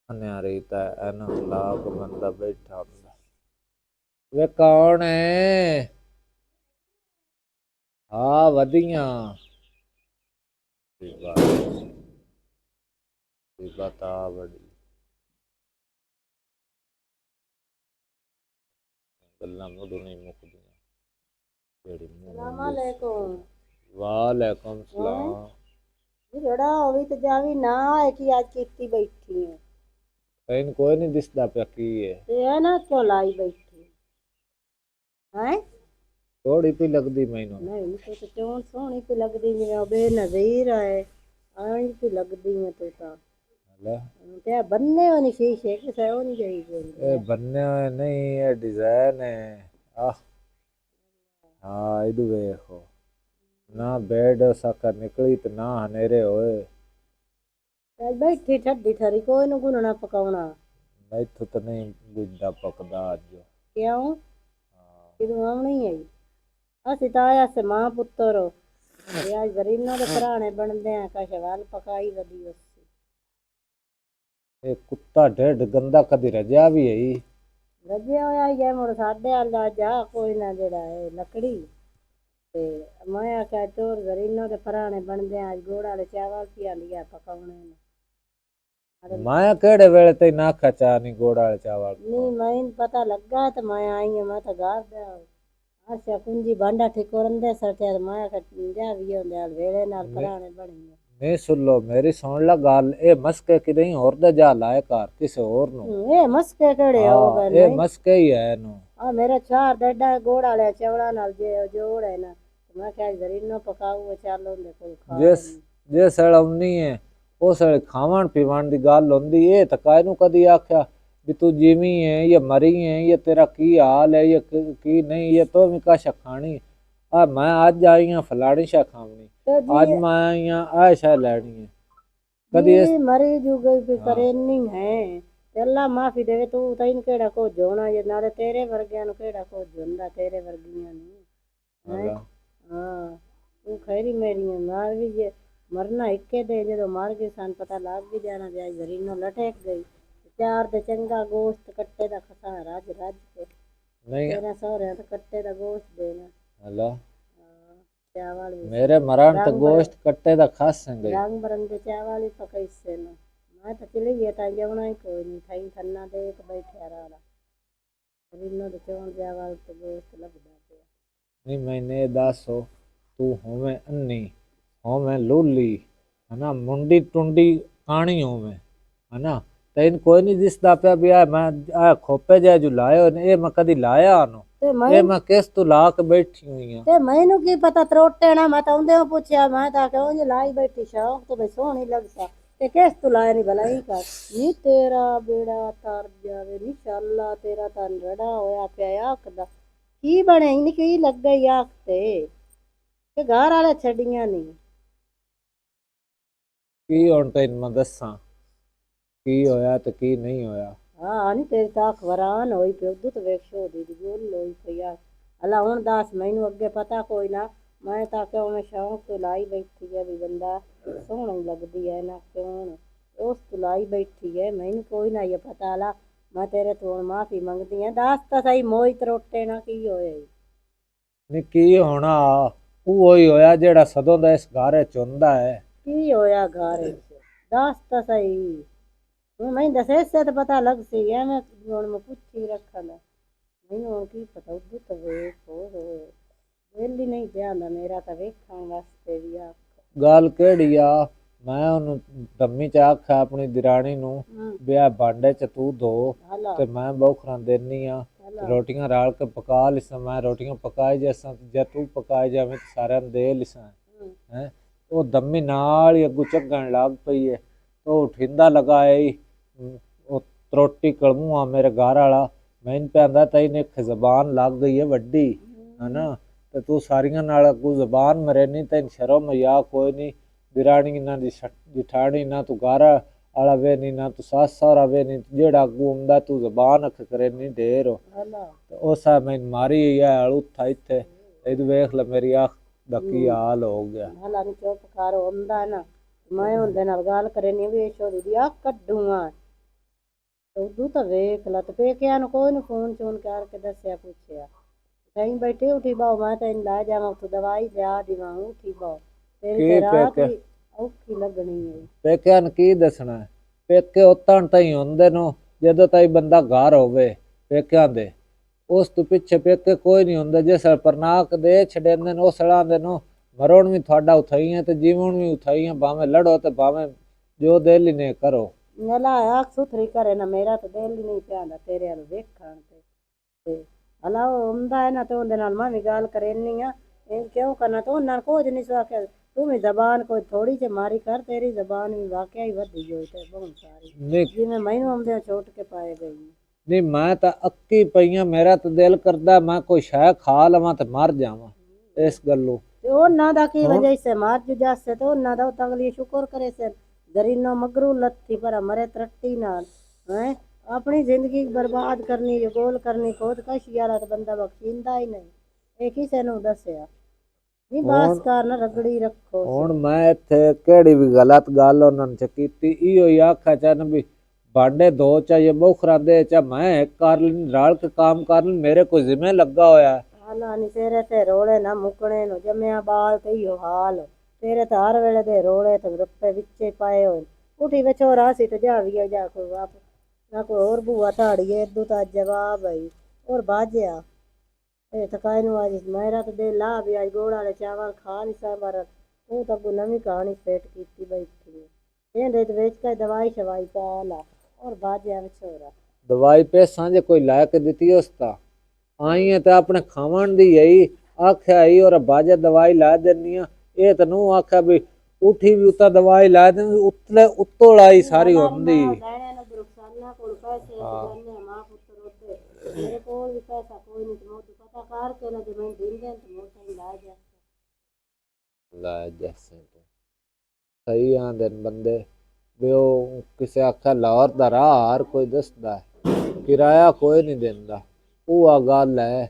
ਨਿਆਰੀ ਤਾਂ ਇਹਨਾਂ ਖਿਲਾਫ ਬੰਦਾ ਬੈਠਾ ਹੁੰਦਾ। ਵੇ ਕੌਣ ਹੈ? ਹਾਂ ਵਧੀਆ। ਬਤਾ ਬੜੀ ਗੱਲਾਂ ਮੁੱਢੋਂ ਨਹੀਂ ਮੁੱਕਦੀਆਂ। ਵਾਲੇਕੁਮ ਸਲਾਮ। ਜਿਹੜਾ ਹੋਵੇ ਤੇ ਜਾਵੀ ਨਾ ਹੈ ਕਿ ਅੱਜ ਕੀਤੀ ਬੈਠੀ ਹੈ। ਤੈਨੂੰ ਕੋਈ ਨਹੀਂ ਦਿਸਦਾ ਪਿਆ ਕੀ ਹੈ ਤੇ ਇਹ ਨਾ ਕਿਉਂ ਲਾਈ ਬੈਠੀ ਹੈ? ਥੋੜੀ ਪੀ ਲੱਗਦੀ ਮੈਨੂੰ। ਨਹੀਂ ਤੂੰ ਤੇ ਕਿਉਂ ਸੋਹਣੀ ਪੀ ਲੱਗਦੀ ਜਿਵੇਂ ਬੇਨਜ਼ੀਰ ਹੈ। ਆਂ ਪੀ ਲੱਗਦੀ ਹੈ ਤੂੰ ਤਾਂ। ਤੇ ਬੰਨੇ ਹੋਣੀ ਸ਼ੀਸ਼ੇ ਕਿਸੇ ਉਹ ਨਹੀਂ ਗਈ ਇਹ ਬੰਨੇ ਹੋਏ ਨਹੀਂ, ਇਹ डिजाइन है। हाँ इधर देखो ना बेड सकर निकली तो ना हनेरे होए। बैठी ठड्डी ठरी कोई न गुनना पकाउना मैथों तो नहीं गुजदा पकदा अज। क्यों किदू आउणी है? ਅਸੀਂ ਤਾਂ ਆਇਆ ਸੇ ਮਾਂ ਪੁੱਤਰ ਅੱਜ ਗਰੀਨਾਂ ਦੇ ਭਰਾਣੇ ਬਣਦੇ ਆ ਕਸ਼ਵਾਲ ਪਕਾਈ ਵਧੀ ਉਸੇ। ਇਹ ਕੁੱਤਾ ਢਿੱਡ ਗੰਦਾ ਕਦੀ ਰਜਿਆ ਵੀ ਹੈ? ਰਜਿਆ ਹੋਇਆ ਹੀ ਹੈ ਮੁੜ ਸਾਡੇ ਆਲਾ ਜਾ ਕੋਈ ਨਾ ਜਿਹੜਾ ਹੈ ਲੱਕੜੀ ਤੇ ਮੈਂ ਆਖਿਆ ਚੋਰ ਗਰੀਨਾਂ ਦੇ ਭਰਾਣੇ ਬਣਦੇ ਆ ਅੱਜ ਗੋੜ ਵਾਲੇ ਚਾਵਲ ਪਿਆਲੀ ਆ ਪਕਾਉਣੇ ਨੇ। ਮੈਂ ਕਿਹੜੇ ਵੇਲੇ ਤੇ ਨਾ ਖਚਾ ਨਹੀਂ ਗੋੜ ਵਾਲੇ ਚਾਵਲ ਨਹੀਂ ਮੈਨੂੰ ਪਤਾ ਲੱਗਾ ਤੇ ਮੈਂ ਆਈ ਮੈਂ ਤਾਂ ਘਰ ਦਾ ਅੱਛਾ ਕੁੰਜੀ ਬਾਂਡਾ ਠਿਕੋਰੰਦੇ ਸਰਟਿਆ ਮੈਂ ਜਾ ਵੀ ਹੁੰਦੇ ਵੇਲੇ ਨਾਲ ਭਰਾਣੇ ਬਣੇ। ਨਹੀਂ ਸੁਣ ਲੋ ਮੇਰੀ ਸੁਣ ਲਾ ਗੱਲ। ਇਹ ਮਸਕੇ ਕਿ ਨਹੀਂ ਹੋਰ ਦਾ ਜਾ ਲਾਏ ਘਰ ਕਿਸੇ ਹੋਰ ਨੂੰ। ਇਹ ਮਸਕੇ ਕਿਹੜੇ ਹੋ ਗਏ? ਇਹ ਮਸਕੇ ਹੀ ਹੈ ਇਹਨੂੰ। ਆ ਮੇਰਾ ਚਾਰ ਡੱਡਾ ਗੋੜ ਵਾਲੇ ਚਵੜਾ ਨਾਲ ਜੇ ਜੋੜ ਹੈ ਨਾ ਮੈਂ ਕਿਹਾ ਜ਼ਰੀਨੋ ਪਕਾਉ ਚੱਲ ਉਹਦੇ ਕੋਲ ਖਾ। ਜੇ ਸੜਾਉਣੀ ਹੈ ਉਹ ਸੜ ਖਾਵਣ ਪੀਵਣ ਦੀ ਗੱਲ ਹੁੰਦੀ। ਇਹ ਤਾਂ ਕਾਇਨੂੰ ਕਦੀ ਆਖਿਆ भी तू जिमी है ये मरी है ये तेरा की हाल है ये की नहीं ये तो भी कशा खानी। मैं आज आई हाँ फलानी शा खावनी आज मैं आई हाँ आ शा लैनी है। कदी मरी जू गई करे नहीं है अल्लाह माफी देवे। तू तैन केड़ा को जोना जे नाले तेरे वर्गियां नु केड़ा को जोंदा तेरे वर्गियां नु। हां तू खैरी मेरी मार भी जे मरना इक्के दे जो मार गए सन पता लग भी जाना जे जरीनो लटक गई। चार दे चंगा गोश्त कट्टे दा खसा रज रज के नहीं तेरा सौरे तो कट्टे दा गोश्त देना। हेलो चावल मेरे मरण तो गोश्त कट्टे दा खास संगे रंग बरंगे चावल ही पकाई से ना मैं तो चली गया ता जवना ही कोई नहीं थाई थन्ना दे एक बैठे रहा रिनो दे चोन चावल तो गोश्त लगदा पे नहीं मैंने दसो तू होवे अन्नी होवे लूली है ना मुंडी टुंडी काणी होवे है ना तैन कोई नहीं दिसदा पे भी मैं आ खोपे जा जो लायो ने मैं कदी लाया नो ये मैं किस तू ला के बैठी हुई हां। ते मैनू की पता त्रोटे ना मैं तो उंदे पूछया मैं ता क्यों जे लाई बैठी शौक तो भाई सोहनी लगता ते किस तू लाया नहीं भला ही कर नी तेरा बेड़ा तर जावे नी शाला तेरा तन रड़ा होया पिया आखदा की बने इन की लग गई आखते ते घर वाले छड़ियां नहीं की हुन तैन मैं दस्सां की होया ते की नहीं होया। हाँ नहीं तेरी तो अखबरान होई पे उदू तो वेख शो दी बोल होई पे यार अल्लाह हुन दस मैनू अगे पता कोई ना मैं तो क्यों मैं शौक तो लाई बैठी है भी बंदा सोहनी लगदी है ना क्यों उस तो लाई बैठी है मैनू कोई ना ये पता ला मैं तेरे तो माफी मंगदी है दस तो सही मोई त्रोटे ना की होए नहीं की होना वो ही होया जेड़ा सदों दा इस घर च हुंदा है। की होया घर च दस तो सही मैं दसे से तो पता लग सी है मैं मैं पूछी रखा ना मैनू हुण की पता उदू तो वेख हो वेली नहीं ध्यान मेरा तो वेखण वास्ते भी आ गल केड़ी आ मैं ओनू दम्मी च आखा अपनी दिराणी नू ब्याह भांडे च तू धो ते मैं बौखरां देनी आ रोटियां राल के पका लिसां मैं रोटियां पकाई जैसा जे तू पकाई जावे ते सारियां नूं दे लिसां हैं। वो दम्मी नाल ही अगू चगण लग पई है तो उठिंदा लगाए वो त्रोटी कलमू आ मेरे घर वाला मैन पे आंदा तैन एक जबान लग गई है वड्डी है ना ते तू सारियां नाल अगू जबान मरे नहीं तैन शर्म या कोई नहीं दिराणी ना दी जिठाणी ना तू घर वाला वे नहीं ना तू सास सहुरा वे नहीं जेड़ा अगू आंदा तू जबान अख करे नहीं ढेर हो उस मैन मारी है अड़ूथा इत्थे इधर वेख ले मेरी अख दा की हाल हो गया। हला नहीं चुप कर आंदा ना मैं उनदे नाल गल करे नहीं वे छोड़ी दी आ कड्डूआ ਉਦੋਂ ਤਾਂ ਵੇਖ ਲਾ ਤੇ ਪੇਕਿਆਂ ਨੂੰ ਕੋਈ ਨੂੰ ਫੋਨ ਚੋਨ ਕਰਕੇ ਦੱਸਿਆ ਪੁੱਛਿਆ ਕਹੀਂ ਬੈਠੇ ਉਠੀ ਬਾਓ ਮੈਂ ਤੈਨੂੰ ਲੈ ਜਾਵਾਂ ਉੱਥੋਂ ਦਵਾਈ ਲਿਆ ਦੇਵਾਂ ਉਠੀ ਬਾਓ ਤੇਰੀ ਕੀ ਤੇ ਰਾਤ ਪੇਕੇ ਵੀ ਔਖੀ ਲੱਗਣੀ ਹੈ। ਪੇਕਿਆਂ ਨੂੰ ਕੀ ਦੱਸਣਾ ਹੈ? ਪੇਕੇ ਉਤਾਂ ਤਾਈ ਹੁੰਦੇ ਨੂੰ ਜਦੋਂ ਤਾਈ ਬੰਦਾ ਘਰ ਹੋਵੇ ਪੇਕਿਆਂ ਦੇ, ਉਸ ਤੋਂ ਪਿੱਛੇ ਪੇਕੇ ਕੋਈ ਨਹੀਂ ਹੁੰਦਾ। ਜੇ ਸਰਪਰਨਾਕ ਦੇ ਛਡੇਂਦੇ ਨੇ ਉਸ ਦੇ ਨੂੰ ਮਰੋਣ ਵੀ ਤੁਹਾਡਾ ਉਥਾਈਆਂ ਤੇ ਜੀਵਨ ਵੀ ਉਥਾਈਆਂ, ਭਾਵੇਂ ਲੜੋ ਤੇ ਭਾਵੇਂ ਜੋ ਦਿਲ ਹੀ ਨੇ ਕਰੋ। ਨਲਾ ਆਖ ਸੁਥਰੀ ਕਰੇ ਨਾ ਮੇਰਾ ਤਾਂ ਦਿਲ ਹੀ ਨਹੀਂ ਪਿਆਂਦਾ ਤੇਰੇ ਵੱਲ ਵੇਖਣ ਤੇ ਹਲਾ ਉਹ ਹੁੰਦਾ ਹੈ ਨਾ ਤੇ ਉਹਦੇ ਨਾਲ ਮੈਂ ਵੀ ਗੱਲ ਕਰਨੀ ਆ ਇਹ ਕਿਉਂ ਕਰਨਾ ਤੇ ਉਹਨਾਂ ਕੁਝ ਨਹੀਂ ਸਵਾਖਿਆ ਤੂੰ ਵੀ ਜ਼ਬਾਨ ਕੋਈ ਥੋੜੀ ਜਿਹੀ ਮਾਰੀ ਕਰ ਤੇਰੀ ਜ਼ਬਾਨ ਵੀ ਵਾਕਿਆ ਹੀ ਵਧੀ ਹੋਈ ਤੇ ਬਹੁਤ ਸਾਰੀ ਨਹੀਂ ਜਿਵੇਂ ਮੈਨੂੰ ਆਉਂਦੇ ਛੋਟ ਕੇ ਪਾਏ ਗਈ। ਨਹੀਂ ਮੈਂ ਤਾਂ ਅੱਕੀ ਪਈਆਂ, ਮੇਰਾ ਤਾਂ ਦਿਲ ਕਰਦਾ ਮੈਂ ਕੋਈ ਸ਼ੈ ਖਾ ਲਵਾਂ ਤੇ ਮਰ ਜਾਵਾਂ ਇਸ ਗੱਲੋਂ। ਤੇ ਉਹਨਾਂ ਦਾ ਕੀ ਵਜ੍ਹਾ ਇਸੇ ਮਾਰ ਜੂ ਜਾਸੇ ਤੇ ਉਹਨਾਂ ਦਾ ਉਹ ਅਗਲੀ ਸ਼ੁਕਰ करे से गरीनो मगरू लत्थी पर मरे तरट्टी नाल है अपनी जिंदगी बर्बाद करनी जो गोल करनी खुद कश यारा तो बंदा बख्शींदा ही नहीं ये किसे नु दसिया नहीं बास कर ना रगड़ी रखो। ਹੁਣ ਮੈਂ ਇੱਥੇ ਕਿਹੜੀ ਵੀ ਗਲਤ ਗੱਲ ਉਹਨਾਂ ਨੇ ਕੀਤੀ, ਇਹੋ ਹੀ ਆਖਿਆ ਚਨ ਵੀ ਭਾਂਡੇ ਧੋ ਚਾਹੇ ਬੋਖਰਾਂ ਦੇ ਚਾ ਮੈਂ ਕਰ ਲੈਣ ਰਲ ਕੇ ਕੰਮ ਕਰ ਲੈਣ, ਮੇਰੇ ਕੋਈ ਜ਼ਿੰਮੇ ਲੱਗਾ ਹੋਇਆ। ਹਾਲਾ ਨੀ ਤੇਰੇ ਤੇ ਰੋਲੇ ਨਾ ਮੁਕਣੇ ਨੂੰ ਜੰਮਿਆ ਬਾਲ ਤੇ ਹੀ ਹਾਲ ਤੇਰੇ ਤਾਂ ਹਰ ਵੇਲੇ ਦੇ ਰੋਲੇ ਤੇ ਰੱਪੇ ਵਿੱਚੇ ਪਾਏ ਹੋਏ ਉਠੀ ਵਿਚੋਰਾ ਸੀ ਤੇ ਜਾ ਵੀ ਜਾ ਕੋਈ ਵਾਪ ਨਾ ਕੋਈ ਹੋਰ ਬੂਆ ਧਾੜੀਏ ਇਦੂ ਤਾਂ ਜਵਾਬ ਆਈ और बाजिया ਇਹ ਥਕਾਈ ਨੂੰ ਅੱਜ ਮੇਰਾ ਤਾਂ ਦਿਲ ਲਾ ਵੀ ਅੱਜ ਗੋੜ ਵਾਲੇ ਚਾਵਲ ਖਾ ਨਹੀਂ ਸਾਰ ਉਹ ਤਾਂ ਕੋ ਨਵੀਂ ਕਹਾਣੀ ਸੇਟ ਕੀਤੀ ਬੈਠੀ ਇਹਦੇ ਤੇ ਵੇਚ ਕੇ ਦਵਾਈ ਸ਼ਵਾਈ ਪਾ ਲਾ और बाजिया ਵਿਚੋਰਾ ਦਵਾਈ ਪੈਸਾਂ ਜੇ ਕੋਈ ਲੈ ਕੇ ਦਿੱਤੀ ਉਸ ਤਾਂ ਆਈ ਹੈ ਤੇ ਆਪਣੇ ਖਾਵਣ ਦੀ ਯਹੀ ਆਖਿਆ ਹੀ ਔਰ ਬਾਜਾ ਦਵਾਈ ਲਾ ਦੇਣੀ ਆ। ਇਹ ਤੈਨੂੰ ਆਖਿਆ ਵੀ ਉਠੀ ਵੀ ਉਤਾ ਦਵਾਈ ਲਾ ਦੇ ਉਤਲੇ ਉੱਤੋਂ ਲਾਈ ਸਾਰੀ ਹੁੰਦੀ। ਕੋਲ ਪੈਸੇ ਜਾਨੇ ਮਾਂ ਪੁੱਤਰ ਉੱਤੇ ਮੇਰੇ ਕੋਲ ਵੀ ਪੈਸਾ ਕੋਈ ਨਹੀਂ ਤੇ ਮੋਤ ਪਤਾ ਕਰਕੇ ਨਾ ਜੇ ਮੈਂ ਦਿੰਦੇ ਤੇ ਮੋਤ ਲਾ ਜਾ ਲੈ ਜੈਸੇ ਸਹੀ ਆਂਦੇ ਬੰਦੇ ਵੀ ਉਹ ਕਿਸੇ ਆਖਿਆ ਲਾਹੌਰ ਦਾ ਰਾਹ ਹਰ ਕੋਈ ਦੱਸਦਾ ਕਿਰਾਇਆ ਕੋਈ ਨਹੀਂ ਦਿੰਦਾ। ਉਹ ਆ ਗੱਲ ਹੈ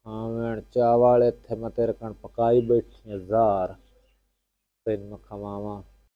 ਖਾਵਣ ਚਾਵਲ ਇੱਥੇ ਮੈਂ ਤੇਰੇ ਕਣ ਪਕਾਈ ਬੈਠੀ 1000 ਤੈਨੂੰ ਖਵਾਵਾਂ